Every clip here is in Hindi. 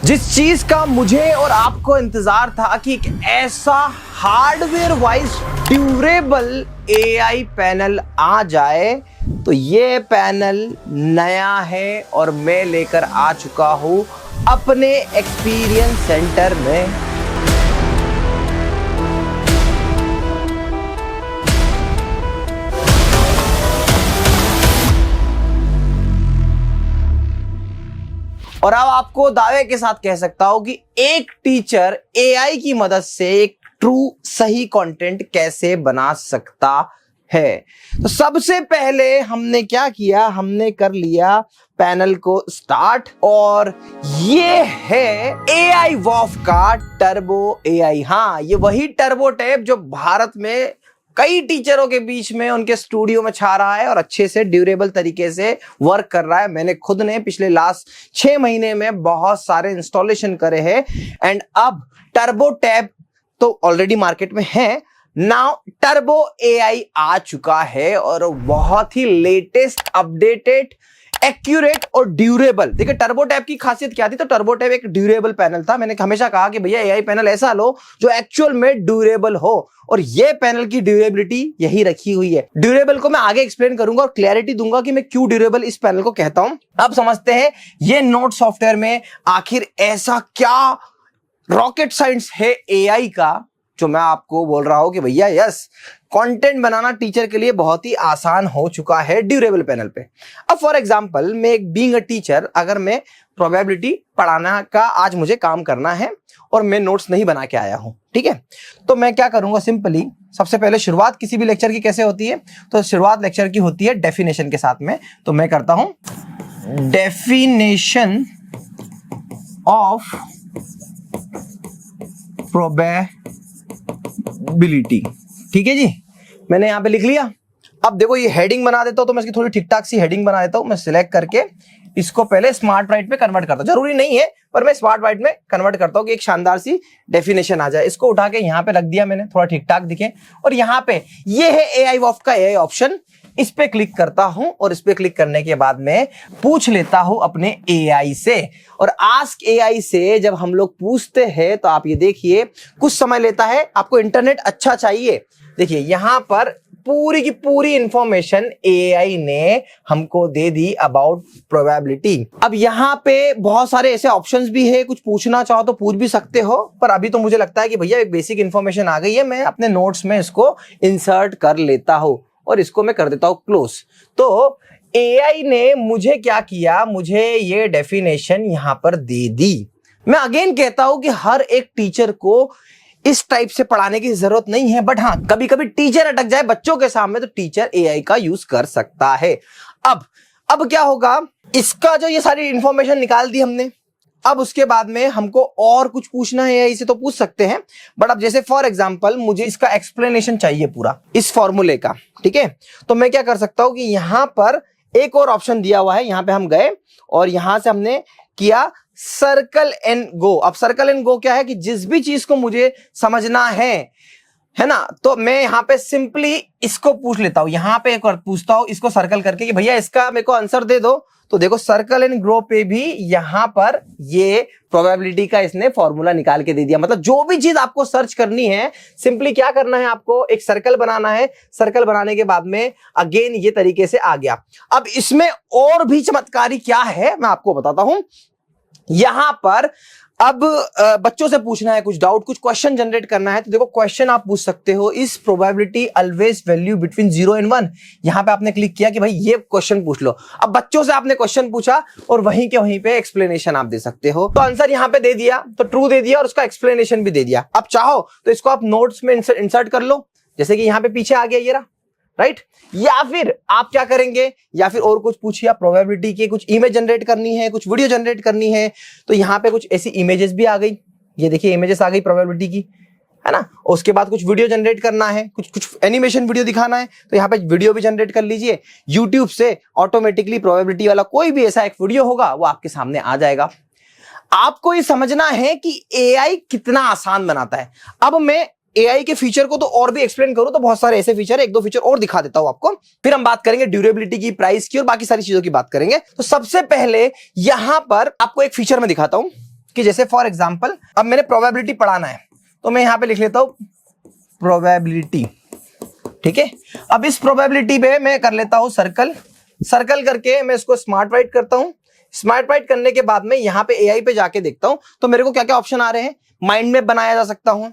जिस चीज का मुझे और आपको इंतजार था कि एक ऐसा hardware wise durable AI panel आ जाए, तो ये पैनल नया है और मैं लेकर आ चुका हूं अपने एक्सपीरियंस सेंटर में। और अब आपको दावे के साथ कह सकता हूं कि एक टीचर एआई की मदद से एक ट्रू सही कंटेंट कैसे बना सकता है। तो सबसे पहले हमने क्या किया, हमने कर लिया पैनल को स्टार्ट, और ये है एआई वॉफ का टर्बो एआई। हाँ, ये वही टर्बो टैब जो भारत में कई टीचरों के बीच में उनके स्टूडियो में छा रहा है और अच्छे से ड्यूरेबल तरीके से वर्क कर रहा है। मैंने खुद ने पिछले लास्ट 6 महीने में बहुत सारे इंस्टॉलेशन करे हैं। एंड अब टर्बो टैब तो ऑलरेडी मार्केट में है, नाउ टर्बो एआई आ चुका है और बहुत ही लेटेस्ट, अपडेटेड, एक्यूरेट और ड्यूरेबल। देखिए टर्बो टैब की खासियत क्या थी, तो टर्बो टैब एक ड्यूरेबल पैनल था। मैंने हमेशा कहा कि भैया एआई पैनल ऐसा लो जो एक्चुअल में ड्यूरेबल हो, और ये पैनल की ड्यूरेबिलिटी यही रखी हुई है। ड्यूरेबल को मैं आगे एक्सप्लेन करूंगा और क्लैरिटी दूंगा कि मैं क्यों ड्यूरेबल इस पैनल को कहता हूं। अब समझते हैं ये नोट सॉफ्टवेयर में आखिर ऐसा क्या रॉकेट साइंस है एआई का, जो मैं आपको बोल रहा हूं कि भैया यस, कंटेंट बनाना टीचर के लिए बहुत ही आसान हो चुका है ड्यूरेबल पैनल पे। अब फॉर एग्जांपल मैं एक बीइंग अ टीचर, अगर मैं प्रोबेबिलिटी पढ़ाना का आज मुझे काम करना है और मैं नोट्स नहीं बना के आया हूं, ठीक है, तो मैं क्या करूंगा, सिंपली सबसे पहले शुरुआत किसी भी लेक्चर की कैसे होती है, तो शुरुआत लेक्चर की होती है डेफिनेशन के साथ में। तो मैं करता हूं डेफिनेशन ऑफ प्रोबेबिलिटी, ठीक है जी, मैंने यहां पे लिख लिया। अब देखो ये हेडिंग बना देता हूं, तो मैं इसकी थोड़ी ठीक ठाक सी हेडिंग बना देता हूं। मैं सिलेक्ट करके इसको पहले स्मार्ट राइट में कन्वर्ट करता हूं, जरूरी नहीं है पर मैं स्मार्ट राइट में कन्वर्ट करता हूं कि एक शानदार सी डेफिनेशन आ जाए। इसको उठा के यहां पे रख दिया मैंने, थोड़ा ठीक ठाक दिखे, और यहां पे ये है एआई वॉफ का एआई ऑप्शन। इस पे क्लिक करता हूं और इस पे क्लिक करने के बाद में पूछ लेता हूं अपने एआई से। और आस्क एआई से जब हम लोग पूछते हैं तो आप ये देखिए कुछ समय लेता है। आपको इंटरनेट अच्छा चाहिए, देखिए यहां पर पूरी की पूरी इंफॉर्मेशन एआई ने हमको दे दी अबाउट प्रोबेबिलिटी। अब यहां पे बहुत सारे ऐसे ऑप्शंस भी है, कुछ पूछना चाहो तो पूछ भी सकते हो, पर अभी तो मुझे लगता है कि भैया एक बेसिक इंफॉर्मेशन आ गई है, मैं अपने नोट्स में इसको इंसर्ट कर लेता हूं और इसको मैं कर देता हूं क्लोज। तो एआई ने मुझे क्या किया, मुझे ये डेफिनेशन यहां पर दे दी। मैं अगेन कहता हूं कि हर एक टीचर को इस टाइप से पढ़ाने की जरूरत नहीं है, बट हाँ कभी कभी टीचर अटक जाए बच्चों के सामने तो टीचर एआई का यूज कर सकता है। अब क्या होगा, इसका जो ये सारी इंफॉर्मेशन निकाल दी हमने, अब उसके बाद में हमको और कुछ पूछना है एआई से तो पूछ सकते हैं, बट अब जैसे फॉर एग्जांपल मुझे इसका एक्सप्लेनेशन चाहिए पूरा इस फॉर्मूले का, ठीक है, तो मैं क्या कर सकता हूं कि यहां पर एक और ऑप्शन दिया हुआ है, यहां पे हम गए और यहां से हमने किया सर्कल एंड गो। अब सर्कल एंड गो क्या है कि जिस भी चीज को मुझे समझना है ना, तो मैं यहां पे सिंपली इसको पूछ लेता हूं, यहां पे एक और पूछता हूं इसको सर्कल करके कि भैया इसका मेरे को आंसर दे दो। तो देखो सर्कल एंड ग्रो पे भी यहां पर ये प्रोबेबिलिटी का इसने फॉर्मूला निकाल के दे दिया। मतलब जो भी चीज आपको सर्च करनी है, सिंपली क्या करना है, आपको एक सर्कल बनाना है, सर्कल बनाने के बाद में अगेन ये तरीके से आ गया। अब इसमें और भी चमत्कारी क्या है मैं आपको बताता हूं। यहां पर अब बच्चों से पूछना है कुछ डाउट, कुछ क्वेश्चन जनरेट करना है, तो देखो क्वेश्चन आप पूछ सकते हो, इस probability always value between 0 and 1। यहां पे आपने क्लिक किया कि भाई ये क्वेश्चन पूछ लो। अब बच्चों से आपने क्वेश्चन पूछा और वहीं के वहीं पे एक्सप्लेनेशन आप दे सकते हो। तो आंसर यहां पे दे दिया, तो ट्रू दे दिया और उसका एक्सप्लेनेशन भी दे दिया। अब चाहो तो इसको आप नोट्स में इंसर्ट कर लो, जैसे कि यहां पे पीछे आ गया ये रहा, राइट। या फिर आप क्या करेंगे, या फिर और कुछ पूछिए, प्रोबेबिलिटी की कुछ इमेज जनरेट करनी है, कुछ वीडियो जनरेट करनी है, तो यहां पे कुछ ऐसी इमेजेस भी आ गई, ये देखिए इमेजेस आ गई प्रोबेबिलिटी की, है ना। उसके बाद कुछ वीडियो जनरेट करना है, कुछ एनिमेशन वीडियो दिखाना है, तो यहाँ पे वीडियो भी जनरेट कर लीजिए। यूट्यूब से ऑटोमेटिकली प्रोबेबिलिटी वाला कोई भी ऐसा एक वीडियो होगा वो आपके सामने आ जाएगा। आपको ये समझना है कि एआई कितना आसान बनाता है। अब मैं एआई के फीचर को तो और भी एक्सप्लेन करूं तो बहुत सारे ऐसे फीचर है, एक दो फीचर और दिखा देता हूं आपको, फिर हम बात करेंगे ड्यूरेबिलिटी की, प्राइस की और बाकी सारी चीजों की बात करेंगे। तो सबसे पहले यहां पर आपको एक फीचर में दिखाता हूं, कि जैसे फॉर एग्जांपल अब मैंने प्रोबेबिलिटी पढ़ाना है, तो मैं यहां पे लिख लेता हूं प्रोबेबिलिटी। ठीक है, अब इस प्रोबेबिलिटी पे मैं कर लेता हूं सर्कल, सर्कल करके मैं इसको स्मार्ट राइट करता हूं। स्मार्ट राइट करने के बाद में यहां पे एआई पे जाके देखता हूं तो मेरे को क्या क्या ऑप्शन आ रहे हैं। माइंड मैप बनाया जा सकता हूं,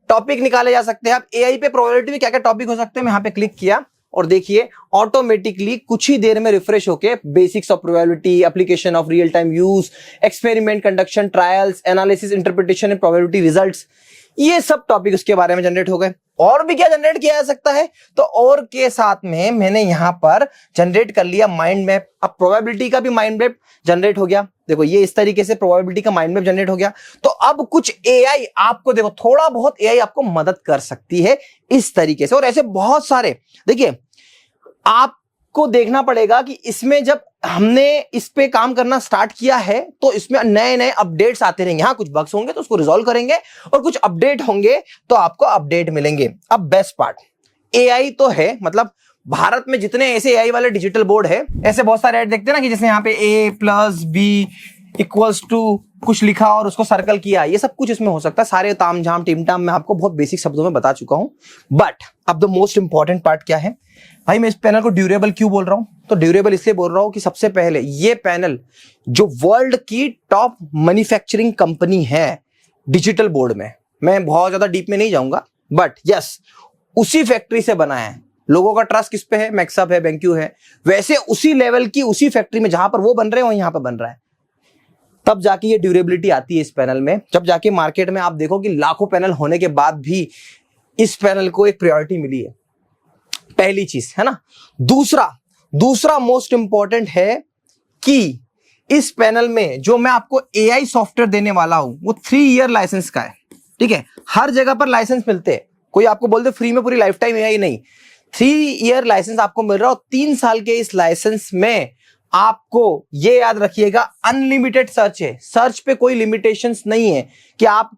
टॉपिक निकाले जा सकते हैं। अब एआई पे प्रोबेबिलिटी में क्या क्या टॉपिक हो सकते हैं, मैं यहां पे क्लिक किया और देखिए ऑटोमेटिकली कुछ ही देर में रिफ्रेश होके basics of probability, application of real time use, experiment conduction, trials, analysis, interpretation and probability results, ये सब टॉपिक उसके बारे में जनरेट हो गए। और भी क्या जनरेट किया जा सकता है, तो और के साथ में मैंने यहां पर जनरेट कर लिया माइंड मैप। अब प्रोबेबिलिटी का भी माइंड मैप जनरेट हो गया। देखो ये इस तरीके से प्रोबेबिलिटी का माइंड मैप जनरेट हो गया। तो अब कुछ एआई आपको, देखो थोड़ा बहुत एआई आपको मदद कर सकती है इस तरीके से, और ऐसे बहुत सारे। देखिए आपको देखना पड़ेगा कि इसमें जब हमने इस पे काम करना स्टार्ट किया है तो इसमें नए नए अपडेट्स आते रहेंगे। हाँ कुछ बग्स होंगे तो उसको रिजॉल्व करेंगे, और कुछ अपडेट होंगे तो आपको अपडेट मिलेंगे। अब बेस्ट पार्ट, एआई तो है, मतलब भारत में जितने ऐसे एआई वाले डिजिटल बोर्ड है, ऐसे बहुत सारे ऐड देखते हैं ना कि जैसे यहाँ पे A+B = कुछ लिखा और उसको सर्कल किया, ये सब कुछ इसमें हो सकता है। सारे तामझाम टिमटाम मैं आपको बहुत बेसिक शब्दों में बता चुका हूं। बट अब द मोस्ट इंपॉर्टेंट पार्ट क्या है भाई, मैं इस पैनल को ड्यूरेबल क्यों बोल रहा हूं, तो ड्यूरेबल इसलिए बोल रहा हूं कि सबसे पहले ये पैनल जो वर्ल्ड की टॉप मैन्युफैक्चरिंग कंपनी है डिजिटल बोर्ड में, मैं बहुत ज्यादा डीप में नहीं जाऊंगा, बट यस उसी फैक्ट्री से बना है। लोगों का ट्रस्ट किस पे है, मैक्सअप है, बेंक्यू है, वैसे उसी लेवल की उसी फैक्ट्री में जहां पर वो बन रहे हैं वहीं यहां पर बन रहा है। तब जाके ये ड्यूरेबिलिटी आती है इस पैनल में। जब जाके मार्केट में आप देखो कि लाखों पैनल होने के बाद भी इस पैनल को एक प्रायोरिटी मिली है, पहली चीज है ना। दूसरा मोस्ट इंपॉर्टेंट है कि इस पैनल में जो मैं आपको एआई सॉफ्टवेयर देने वाला हूं वो 3 ईयर लाइसेंस का है। ठीक है, हर जगह पर लाइसेंस मिलते हैं, कोई आपको बोल दे फ्री में पूरी लाइफ टाइम एआई नहीं। 3 ईयर लाइसेंस आपको मिल रहा है, और 3 साल के इस लाइसेंस में आपको ये याद रखिएगा अनलिमिटेड सर्च है। सर्च पे कोई लिमिटेशंस नहीं है कि आप,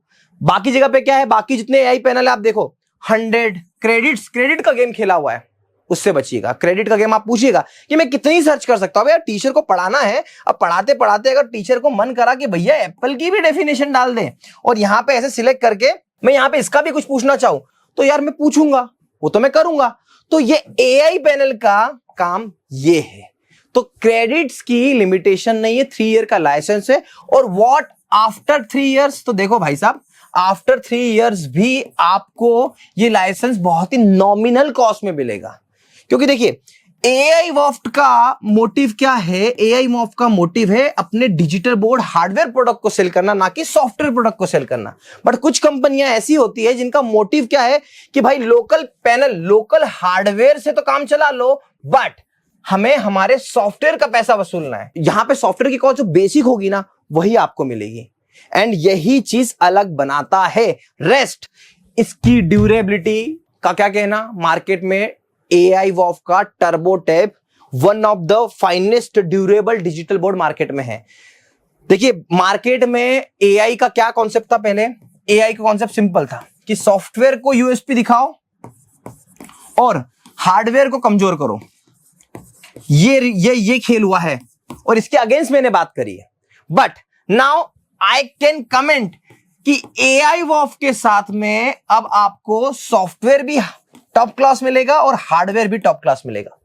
बाकी जगह पे क्या है, बाकी जितने एआई पैनल है आप देखो 100 क्रेडिट का गेम खेला हुआ है, उससे बचिएगा। क्रेडिट का गेम आप पूछिएगा कि मैं कितनी सर्च कर सकता हूं। यार टीचर को पढ़ाना है, अब पढ़ाते पढ़ाते अगर टीचर को मन करा कि भैया एप्पल की भी डेफिनेशन डाल दें और यहां पे ऐसे सिलेक्ट करके मैं यहां पे इसका भी कुछ पूछना चाहूं, तो यार मैं पूछूंगा, वो तो मैं करूंगा। तो ये एआई पैनल का काम ये है। तो क्रेडिट्स की लिमिटेशन नहीं है, 3 ईयर का लाइसेंस है। और व्हाट आफ्टर 3 इयर्स, तो देखो भाई साहब आफ्टर 3 इयर्स भी आपको ये लाइसेंस बहुत ही नॉमिनल कॉस्ट में मिलेगा। क्योंकि देखिए एआई वॉफ्ट का मोटिव क्या है, एआई वॉफ्ट का मोटिव है अपने डिजिटल बोर्ड हार्डवेयर प्रोडक्ट को सेल करना, ना कि सॉफ्टवेयर प्रोडक्ट को सेल करना। बट कुछ कंपनियां ऐसी होती है जिनका मोटिव क्या है कि भाई लोकल पैनल, लोकल हार्डवेयर से तो काम चला लो, बट हमें हमारे सॉफ्टवेयर का पैसा वसूलना है। यहां पे सॉफ्टवेयर की कॉस्ट जो बेसिक होगी ना वही आपको मिलेगी, एंड यही चीज अलग बनाता है रेस्ट। इसकी ड्यूरेबिलिटी का क्या कहना, मार्केट में एआई वॉफ का turbo tab one of the finest durable digital board market में है। देखिए मार्केट में एआई का क्या कॉन्सेप्ट था, पहले एआई का कॉन्सेप्ट सिंपल था कि सॉफ्टवेयर को यूएसपी दिखाओ और हार्डवेयर को कमजोर करो। ये खेल हुआ है और इसके अगेंस्ट मैंने बात करी है। But now I can comment कि एआई वॉफ के साथ में अब आपको सॉफ्टवेयर भी टॉप क्लास मिलेगा और हार्डवेयर भी टॉप क्लास मिलेगा।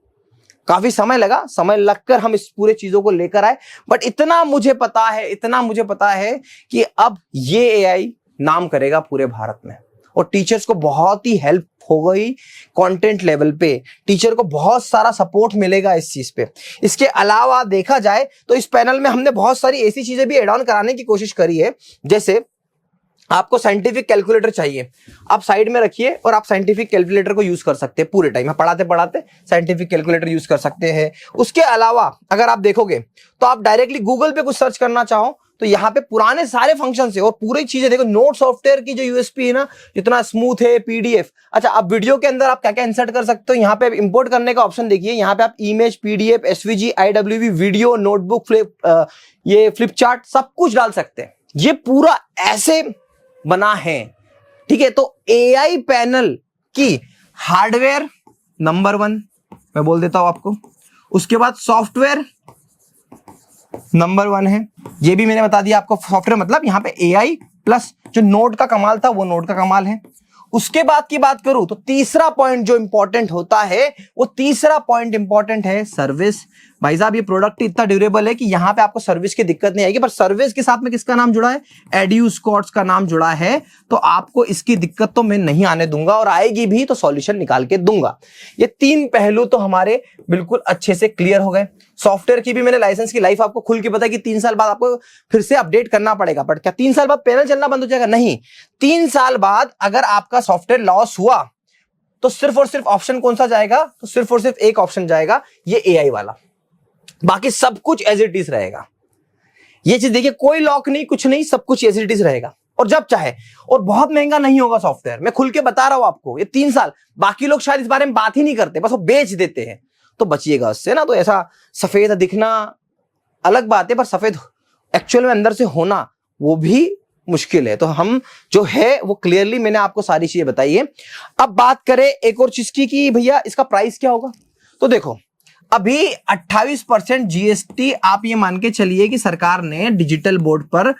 काफी समय लगा, समय लगकर हम इस पूरे चीजों को लेकर आए, बट इतना मुझे पता है कि अब ये एआई नाम करेगा पूरे भारत में, और टीचर्स को बहुत ही हेल्प हो गई कंटेंट लेवल पे, टीचर को बहुत सारा सपोर्ट मिलेगा इस चीज पे। इसके अलावा देखा जाए तो इस पैनल में हमने बहुत सारी ऐसी चीजें भी एड ऑन कराने की कोशिश करी है। जैसे आपको साइंटिफिक कैलकुलेटर चाहिए, आप साइड में रखिए और आप साइंटिफिक कैलकुलेटर को यूज कर सकते हैं पूरे टाइम, पढ़ाते पढ़ाते साइंटिफिक कैलकुलेटर यूज कर सकते हैं। उसके अलावा अगर आप देखोगे तो आप डायरेक्टली गूगल पे कुछ सर्च करना चाहो तो यहाँ पे पुराने सारे फंक्शन है और पूरी चीजें देखो। नोट सॉफ्टवेयर की जो यूएसपी है ना, जितना स्मूथ है, पीडीएफ। अच्छा, अब वीडियो के अंदर आप क्या क्या इंसर्ट कर सकते हो, यहाँ पे इंपोर्ट करने का ऑप्शन देखिए। यहाँ पे आप image, PDF, SVG, IWV, video, notebook, ये फ्लिप चार्ट सब कुछ डाल सकते हैं। ये पूरा ऐसे बना है, ठीक है। तो एआई पैनल की हार्डवेयर नंबर 1 मैं बोल देता हूं आपको, उसके बाद सॉफ्टवेयर नंबर 1 है। ये भी मैंने बता दिया आपको, सॉफ्टवेयर मतलब यहाँ पे AI प्लस जो नोड का कमाल था वो नोड का कमाल है। उसके बाद की बात करूं तो तीसरा पॉइंट जो इंपॉर्टेंट होता है, वो तीसरा पॉइंट इंपॉर्टेंट है सर्विस। भाई साहब ये प्रोडक्ट इतना ड्यूरेबल है कि यहां पे आपको सर्विस की दिक्कत नहीं आएगी, पर सर्विस के साथ में किसका नाम जुड़ा है? एड्यूस्कॉर्ट्स का नाम जुड़ा है। तो आपको इसकी दिक्कत तो मैं नहीं आने दूंगा, और आएगी भी तो सॉल्यूशन निकाल के दूंगा। ये 3 पहलू तो हमारे बिल्कुल अच्छे से क्लियर हो गए। सॉफ्टवेयर की भी मैंने लाइसेंस की लाइफ आपको खुल के पता है कि 3 साल बाद आपको फिर से अपडेट करना पड़ेगा। बट क्या 3 साल बाद पैनल चलना बंद हो जाएगा? नहीं। 3 साल बाद अगर आपका सॉफ्टवेयर लॉस हुआ तो सिर्फ और सिर्फ ऑप्शन कौन सा जाएगा? तो सिर्फ और सिर्फ एक ऑप्शन जाएगा, ये AI वाला। बाकी सब कुछ एज इट इज रहेगा। ये चीज देखिए, कोई लॉक नहीं, कुछ नहीं, सब कुछ एज इट इज रहेगा और जब चाहे। और बहुत महंगा नहीं होगा सॉफ्टवेयर, मैं खुल के बता रहा हूं आपको। ये 3 साल, बाकी लोग शायद इस बारे में बात ही नहीं करते, बस वो बेच देते हैं। तो बचिएगा उससे ना। तो ऐसा सफेद दिखना अलग बात है, पर सफेद एक्चुअल में अंदर से होना वो भी मुश्किल है। तो हम जो है वो क्लियरली मैंने आपको सारी चीजें बताई है। अब बात करें एक और चीज की कि भैया इसका प्राइस क्या होगा। तो देखो, अभी 28% GST आप ये मान के चलिए कि सरकार ने डिजिटल बोर्ड पर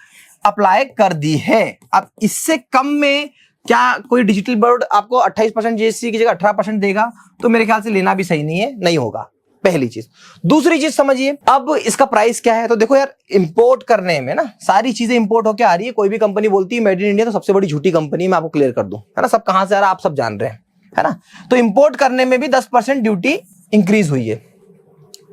अप्लाई कर दी है। अब इससे कम में क्या कोई डिजिटल बोर्ड आपको 28% GST की जगह 18% देगा? तो मेरे ख्याल से लेना भी सही नहीं है, नहीं होगा। पहली चीज। दूसरी चीज समझिए, अब इसका प्राइस क्या है। तो देखो यार, इंपोर्ट करने में ना सारी चीजें इंपोर्ट होकर आ रही है। कोई भी कंपनी बोलती है मेड इन इंडिया, तो सबसे बड़ी झूठी कंपनी, मैं आपको क्लियर कर दूं, है ना। सब कहां से आ रहा है आप सब जान रहे हैं, है ना। तो इंपोर्ट करने में भी 10% ड्यूटी इंक्रीज हुई है।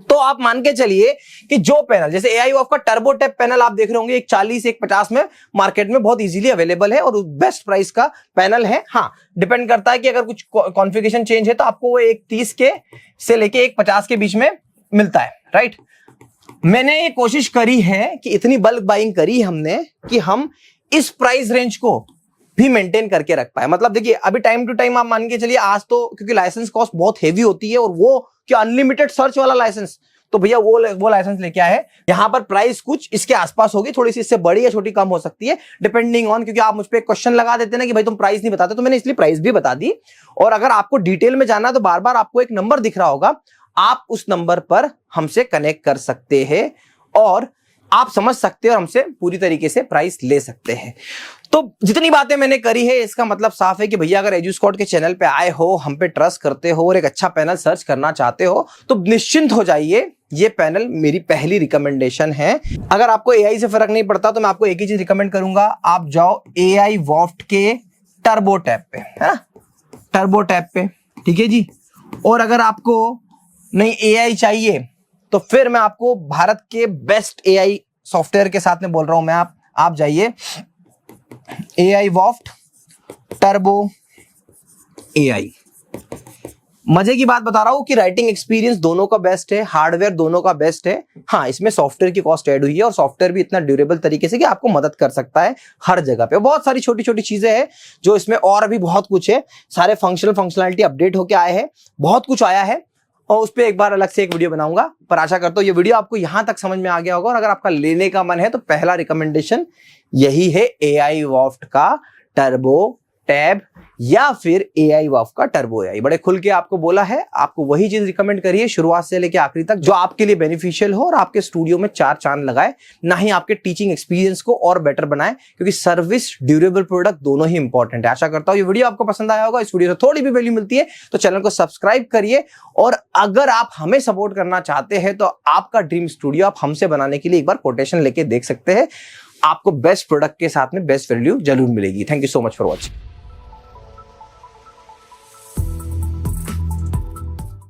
तो आप मान के चलिए कि जो पैनल, जैसे AI वॉफ का टर्बो टैप पैनल आप देख रहे होंगे, एक 40 एक 50 में मार्केट में बहुत इजीली अवेलेबल है और बेस्ट प्राइस का पैनल है। हाँ, डिपेंड करता है कि अगर कुछ कॉन्फ़िगरेशन चेंज है तो आपको वो 130 के से लेके 150 के बीच में मिलता है, राइट। मैंने ये कोशिश करी है कि इतनी बल्क बाइंग करी हमने कि हम इस प्राइस रेंज को भी मेंटेन करके रख पाए। मतलब देखिए, अभी टाइम टू टाइम आप मान के चलिए, आज तो क्योंकि लाइसेंस कॉस्ट बहुत हेवी होती है, और वो क्या अनलिमिटेड सर्च वाला लाइसेंस, तो भैया वो लाइसेंस लेके आए। यहां पर प्राइस कुछ इसके आसपास होगी, थोड़ी सी इससे बड़ी या छोटी कम हो सकती है डिपेंडिंग ऑन, क्योंकि आप मुझ पे क्वेश्चन लगा देते ना कि भाई तुम प्राइस नहीं बताते, तो मैंने इसलिए प्राइस भी बता दी। और अगर आपको डिटेल में जाना है तो बार बार आपको एक नंबर दिख रहा होगा, आप उस नंबर पर हमसे कनेक्ट कर सकते हैं और आप समझ सकते हैं और हमसे पूरी तरीके से प्राइस ले सकते हैं। तो जितनी बातें मैंने करी है, इसका मतलब साफ है कि भैया अगर एजुस्कॉट के चैनल पे आए हो, हम पे ट्रस्ट करते हो और एक अच्छा पैनल सर्च करना चाहते हो, तो निश्चिंत हो जाइए, ये पैनल मेरी पहली रिकमेंडेशन है। अगर आपको AI से फर्क नहीं पड़ता तो मैं आपको एक ही चीज रिकमेंड करूंगा, आप जाओ AI वॉफ्ट के टर्बो टैप पे, है ना, टर्बो टैप पे, ठीक है जी। और अगर आपको नहीं AI चाहिए तो फिर मैं आपको भारत के बेस्ट AI सॉफ्टवेयर के साथ में बोल रहा हूं मैं, आप जाइए AI वॉफ्ट टर्बो AI। मजे की बात बता रहा हूं कि राइटिंग एक्सपीरियंस दोनों का बेस्ट है, हार्डवेयर दोनों का बेस्ट है। हाँ, इसमें सॉफ्टवेयर की कॉस्ट ऐड हुई है और सॉफ्टवेयर भी इतना ड्यूरेबल तरीके से कि आपको मदद कर सकता है हर जगह पे। बहुत सारी छोटी छोटी चीजें हैं जो इसमें, और भी बहुत कुछ है, सारे फंक्शनलिटी अपडेट होके आए हैं, बहुत कुछ आया है, और उस पर एक बार अलग से एक वीडियो बनाऊंगा। पर आशा करता हूं ये वीडियो आपको यहां तक समझ में आ गया होगा, और अगर आपका लेने का मन है तो पहला रिकमेंडेशन यही है, AI वॉफ्ट का टर्बो टैब या फिर AI वॉफ्ट का टर्बो AI। बड़े खुल के आपको बोला है, आपको वही चीज रिकमेंड करिए शुरुआत से लेकर आखिरी तक, जो आपके लिए बेनिफिशियल हो और आपके स्टूडियो में 4 चांद लगाए, ना ही आपके टीचिंग एक्सपीरियंस को और बेटर बनाए, क्योंकि सर्विस ड्यूरेबल प्रोडक्ट दोनों ही इंपॉर्टेंट है। आशा करता हूं ये वीडियो आपको पसंद आया होगा। इस वीडियो से थोड़ी भी वैल्यू मिलती है तो चैनल को सब्सक्राइब करिए, और अगर आप हमें सपोर्ट करना चाहते हैं तो आपका ड्रीम स्टूडियो आप हमसे बनाने के लिए एक बार कोटेशन लेके देख सकते हैं। आपको बेस्ट प्रोडक्ट के साथ में बेस्ट वैल्यू जरूर मिलेगी। Thank you so much for watching.